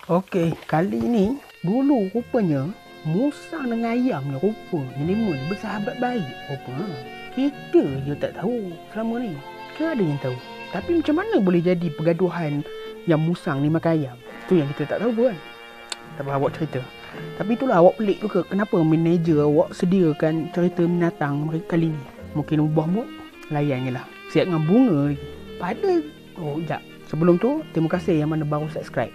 Okey, kali ni dulu rupanya musang dengan ayam ni rupanya ni bersahabat baik rupanya. Kita je tak tahu selama ni. Ke ada yang tahu. Tapi macam mana boleh jadi pergaduhan yang musang ni makan ayam? Tu yang kita tak tahu kan. Tak apa awak cerita. Tapi itulah awak pelik juga kenapa manager awak sediakan cerita binatang kali ni. Mungkin ubah mood, layan je lah. Siap dengan bunga lagi. Sekejap. Sebelum tu, terima kasih yang mana baru subscribe.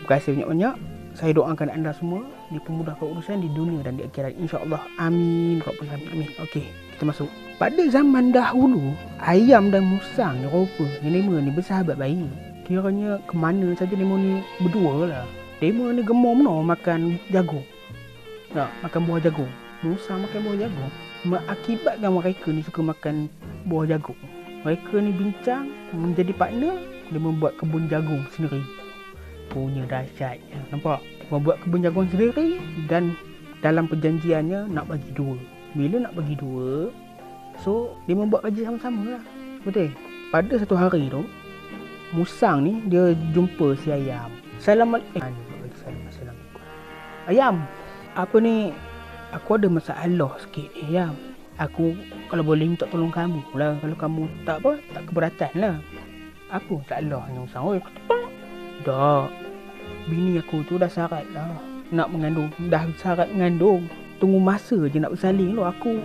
Terima kasih banyak-banyak. Saya doakan anda semua dipermudahkan urusan di dunia dan di akhirat. InsyaAllah. Amin. Rabbal alamin. Amin. Okey, kita masuk. Pada zaman dahulu, ayam dan musang ni rupa mereka ni bersahabat baik. Kiranya ke mana saja mereka ni berdua lah. Mereka ni gemar benar makan jagung. Tak, makan buah jagung. Musang makan buah jagung. Mengakibatkan mereka ni suka makan buah jagung. Mereka ni bincang menjadi partner. Dia membuat kebun jagung sendiri. Punya dahsyatnya. Nampak? Membuat kebun jagung sendiri dan dalam perjanjiannya nak bagi dua. Bila nak bagi dua, so dia membuat kerja sama-sama lah. Betul? Pada satu hari tu, musang ni dia jumpa si ayam. Assalamualaikum. Ayam, apa ni? Aku ada masalah sikit ni ayam. Aku kalau boleh minta tolong kamu lah. Kalau kamu tak apa, tak keberatan lah. Apa masalahnya musang? Oi, dah. Bini aku tu dah syarat lah nak mengandung. Dah syarat mengandung. Tunggu masa je nak bersalin tu. Aku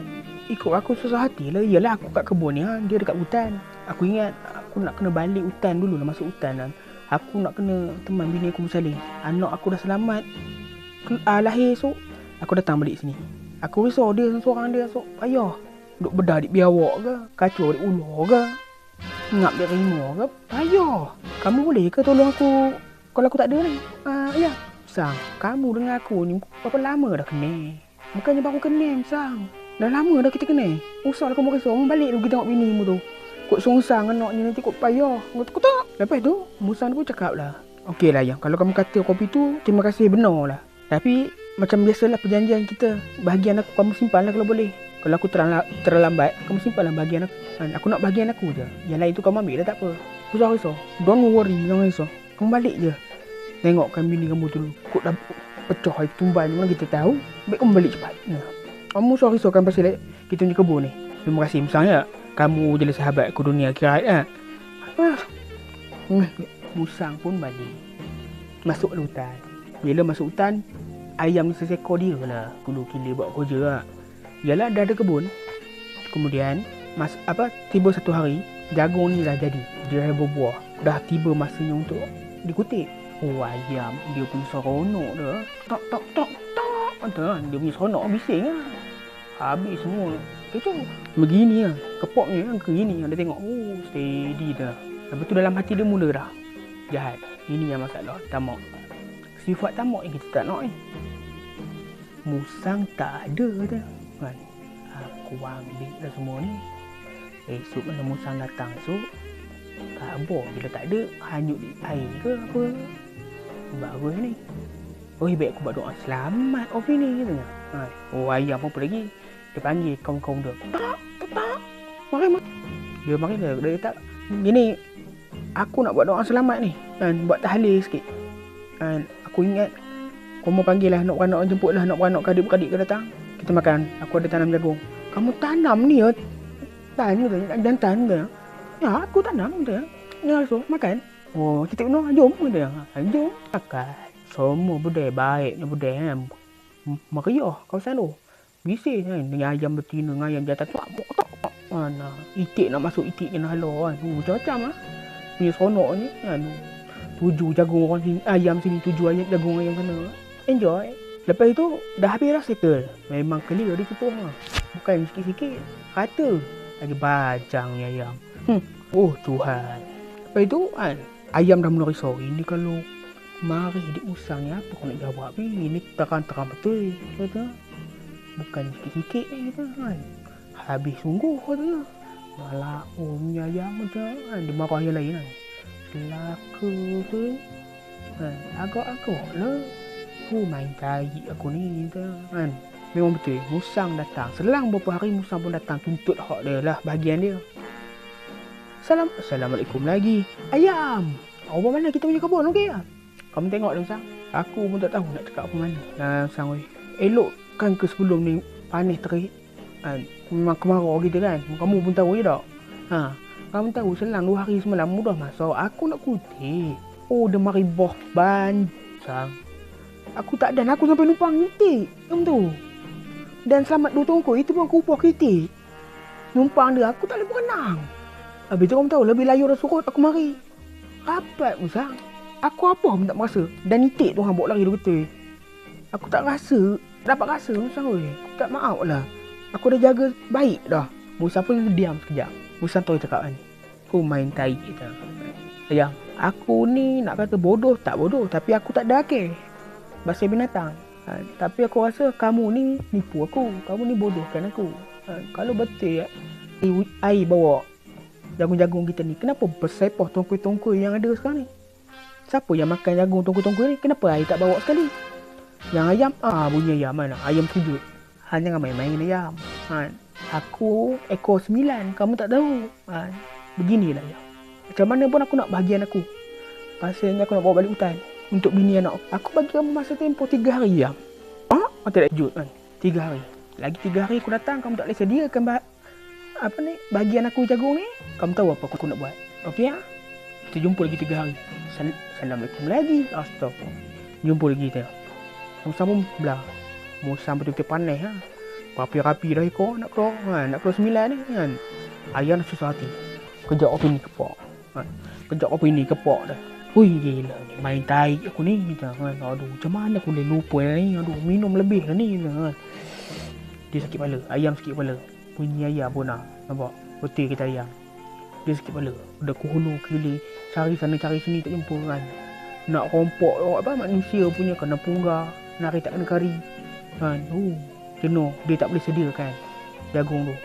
ikut aku susah hati lah. Yelah aku kat kebun ni ha. Dia dekat hutan. Aku ingat aku nak kena balik hutan dulu lah. Masuk hutan lah. Aku nak kena teman bini aku bersalin. Anak aku dah selamat lahir esok. Aku datang balik sini. Aku risau dia seorang dia esok. Ayah duk bedah di biawak ke, kacau di ular ke, ngap di rimau ke. Ayah, kamu boleh ke tolong aku kalau aku tak ada ni? Ya. Sang, kamu dengan aku ni berapa lama dah kenal? Bukannya baru kenal, Sang. Dah lama dah kita kenal. Usahlah kamu risau. Kamu balik dulu kita tengok bini mu tu. Kok songsang anaknya nanti kok payah. Kau tak? Lepas tu, musang tu pun cakap lah. Okey lah, yang kalau kamu kata kopi tu, terima kasih benar lah. Tapi, macam biasalah perjanjian kita. Bahagian aku kamu simpan lah kalau boleh. Kalau aku terlambat, kamu simpan lah bahagian aku. Aku nak bahagian aku je. Yang lain tu kamu ambil dah tak apa. Risau. Don't worry, jangan risau. Kamu balik je. Tengokkan bini kamu dulu. Kok dah pecah tumban mana kita tahu. Baik kamu balik cepat. Kamu risaukan pasal kita punya kebun ni. Terima kasih misalnya. Kamu jelas sahabat aku dunia akhirat musang pun balik. Masuk hutan. Bila masuk hutan, ayam ni sesekor dia lah. Kulu kila buat kerja lah. Yalah dah ada kebun. Kemudian tiba satu hari, jagung ni dah jadi. Dia dah berbuah. Dah tiba masanya untuk dikutip. Oh ayam, dia punya seronok dah. Tok. Dia punya seronok bising lah. Habis semua. Kecoh. Begini lah. Kepoknya yang ke ini. Dia tengok. Oh steady dah. Lepas tu dalam hati dia mula dah. Jahat. Ini yang masalah. Tamak. Sifat tamak yang kita tak nak ni. Musang tak ada dah. Kan? Aku ambil dah semua ni. Esok mana musang datang esok. Kabur bila tak ada. Hanyut di air ke apa. Bagus ni. Oh baik aku buat doa selamat off ni gitu. Oh ayam apa lagi. Dia panggil kawan-kawan dia. Tak. Mari. Dia mari dia tak. Gini. Aku nak buat doa selamat ni. Dan buat tahlil sikit. Dan aku ingat kau mau panggil lah nak beranak jemput lah nak beranak adik-beradik ke datang. Kita makan. Aku ada tanam jagung. Kamu tanam ni ya. Tanya tu jantan ke? Ya aku tanam tu ya. Ya so makan. Oh kita kena jom ke dia. Jom. Makan. Semua budaya baiknya budaya kan. Meriah kawasan tu. Bising kan dengan ayam betina dengan ayam jantan tu. Mana itik nak masuk itik kena halau kan. Macam-macam lah. Punya seronok ni kan. 7 jagung orang sini, ayam sini 7 ayam jagung ayam sana. Enjoy. Lepas itu dah habis dah settle. Memang clear dia situ ha. Bukan sikit-sikit. Kata lagi bajang ni ayam. Oh Tuhan. Lepas itu kan ayam dah mula risau. Ini kalau mari diusang ni apa kau nak jawab ni? Ini terang-terang betul. Kata bukan sikit-sikit ni kata kan. Habis sungguh kata. Malah punya ayam macam kan. Dia marah yang lain kan. Selaka tu agak-agak lah. Main tarik aku ni kan. Memang betul. Musang datang. Selang beberapa hari musang pun datang. Tuntut hak dia lah. Bahagian dia. Assalamualaikum lagi. Ayam. Awak mana kita punya kebun okey lah. Kamu tengok dah Musang. Aku pun tak tahu nak cakap apa mana. Musang weh. Elok kan ke sebelum ni panas terik. Memang kemarau gitu kan. Kamu pun tahu je tak? Kamu tahu selang 2 hari semalam mudah masuk. Aku nak kutip. Oh, dia mari boh ban. Musang. Aku tak dan aku sampai numpang nyetik. Kamu tahu? Dan selamat 2 tongkol. Itu pun aku upah kritik. Numpang dia. Aku tak boleh berenang. Habis tu kamu tahu. Lebih layu dah surut aku mari. Rapat Musang. Aku apa pun tak merasa. Dan nyetik tu orang bawa lari 2 ketul. Aku tak rasa. Dapat rasa Musang weh. Aku tak maaf lah. Aku dah jaga baik dah. Musang pun diam sekejap. Musang tahu cakap kan. Aku main tai kita. Ayam. Aku ni nak kata bodoh tak bodoh. Tapi aku tak ada akil. Bahasa binatang. Tapi aku rasa kamu ni nipu aku. Kamu ni bodohkan aku. Kalau betul air bawa jagung-jagung kita ni, kenapa bersepah tongkol-tongkol yang ada sekarang ni? Siapa yang makan jagung tongkol-tongkol ni? Kenapa air tak bawa sekali? Yang ayam, bunyi ayam mana? Ayam sujud. Jangan main-main ayam. Aku ekor 9, kamu tak tahu. Beginilah ayam. Macam mana pun aku nak bahagian aku. Pasalnya aku nak bawa balik hutan untuk bini anak aku. Bagi kamu masa tempoh 3 hari ayam. Kau tak kejut kan? 3 hari. Lagi 3 hari aku datang, kamu tak boleh sediakan bahagian aku jagung ni. Kamu tahu apa aku nak buat? Okey ya? Kita jumpa lagi 3 hari. Assalamualaikum lagi. Astagfirullah. Jumpa lagi kita. Musang pun belah. Musang betul-betul panas Rapi-rapi dah ekor nak keluar. Nak keluar 9 ni kan. Ayam dah susah hati. Kejap apa ini kepak. Kejap apa ini kepak dah. Hui gila ni. Main tai aku ni kan. Aduh, macam mana aku boleh lupa ni. Aduh, minum lebih lah ni kan. Dia sakit kepala. Ayam sakit kepala. Bunyi ayam pun nampak. Betul kita ayam. Dia sakit kepala. Udah kuhulu keliling. Cari sana cari sini tak jumpa kan. Nak rompok manusia punya kena punggah. Nari tak kena kari kan. Jenuh. Dia tak boleh sediakan jagung tu.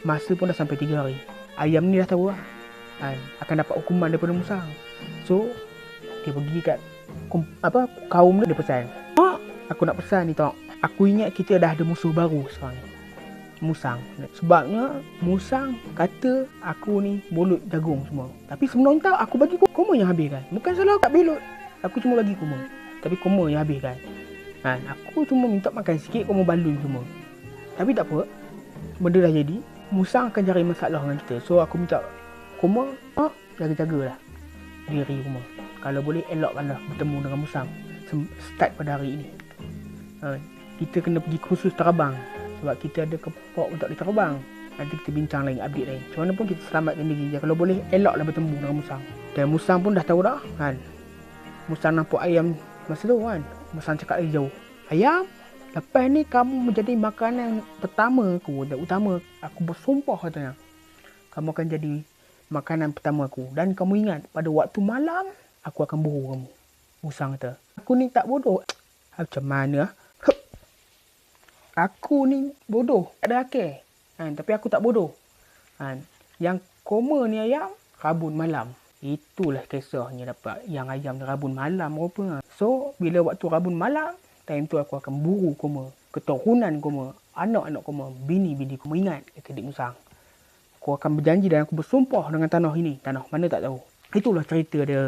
Masa pun dah sampai 3 hari. Ayam ni dah tahu lah kan, akan dapat hukuman daripada Musang. So dia pergi kat kaum dia pesan. Aku nak pesan ni tau. Aku ingat kita dah ada musuh baru sekarang ni, Musang. Sebabnya Musang kata aku ni bolut jagung semua. Tapi sebenarnya tak, aku bagi koma yang habis kan. Bukan salah aku tak belot. Aku cuma bagi koma. Tapi koma yang habis kan. Aku cuma minta makan sikit, koma balun semua. Tapi tak apa. Benda dah jadi. Musang akan cari masalah dengan kita. So aku minta koma, jaga-jagalah diri koma. Kalau boleh elokkanlah bertemu dengan Musang. Start pada hari ini. Kita kena pergi kursus terbang. Sebab kita ada kepok untuk diterbang. Nanti kita bincang lain, update lain. Macam mana pun kita selamatkan diri. Kalau boleh eloklah bertemu dengan Musang. Dan Musang pun dah tahu dah kan. Musang nampak ayam masa tu kan. Musang cakap lagi jauh. Ayam, lepas ni kamu menjadi makanan pertama aku dan utama. Aku bersumpah katanya. Kamu akan jadi makanan pertama aku. Dan kamu ingat pada waktu malam aku akan buru kamu. Musang kata. Aku ni tak bodoh. Macam mana? Aku ni bodoh. Tak ada akal. Tapi aku tak bodoh. Yang koma ni ayam, rabun malam. Itulah kisahnya dapat. Yang ayam rabun malam rupa. So, bila waktu rabun malam, time tu aku akan buru koma. Keturunan koma. Anak-anak koma. Bini-bini koma. Ingat, kata Dik Musang. Aku akan berjanji dan aku bersumpah dengan tanah ini. Tanah mana tak tahu. Itulah cerita dia.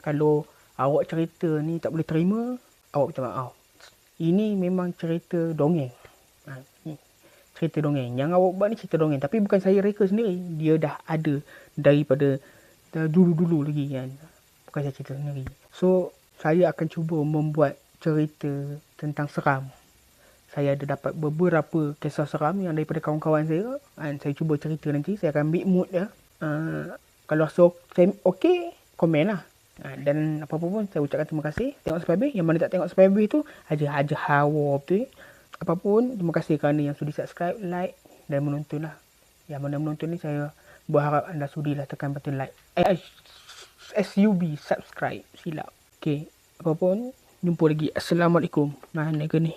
Kalau awak cerita ni tak boleh terima, awak minta maaf. Ini memang cerita dongeng. Cerita dongeng. Yang awak buat ni cerita dongeng. Tapi bukan saya reka sendiri. Dia dah ada daripada dulu-dulu lagi kan. Bukan saya cerita sendiri. So, saya akan cuba membuat cerita tentang seram. Saya ada dapat beberapa kisah seram yang daripada kawan-kawan saya. Saya cuba cerita nanti. Saya akan ambil mood dia. Kalau rasa okey, komen lah. Dan apa-apa pun saya ucapkan terima kasih. Tengok sampai habis. Yang mana tak tengok sampai habis tu aja hawa betul. Apapun, terima kasih kerana yang sudi subscribe, like dan menonton lah. Yang mana menonton ni saya berharap anda sudilah tekan button like. SUB subscribe. Silap. Okay. Apapun, jumpa lagi. Assalamualaikum. Mana ke ni?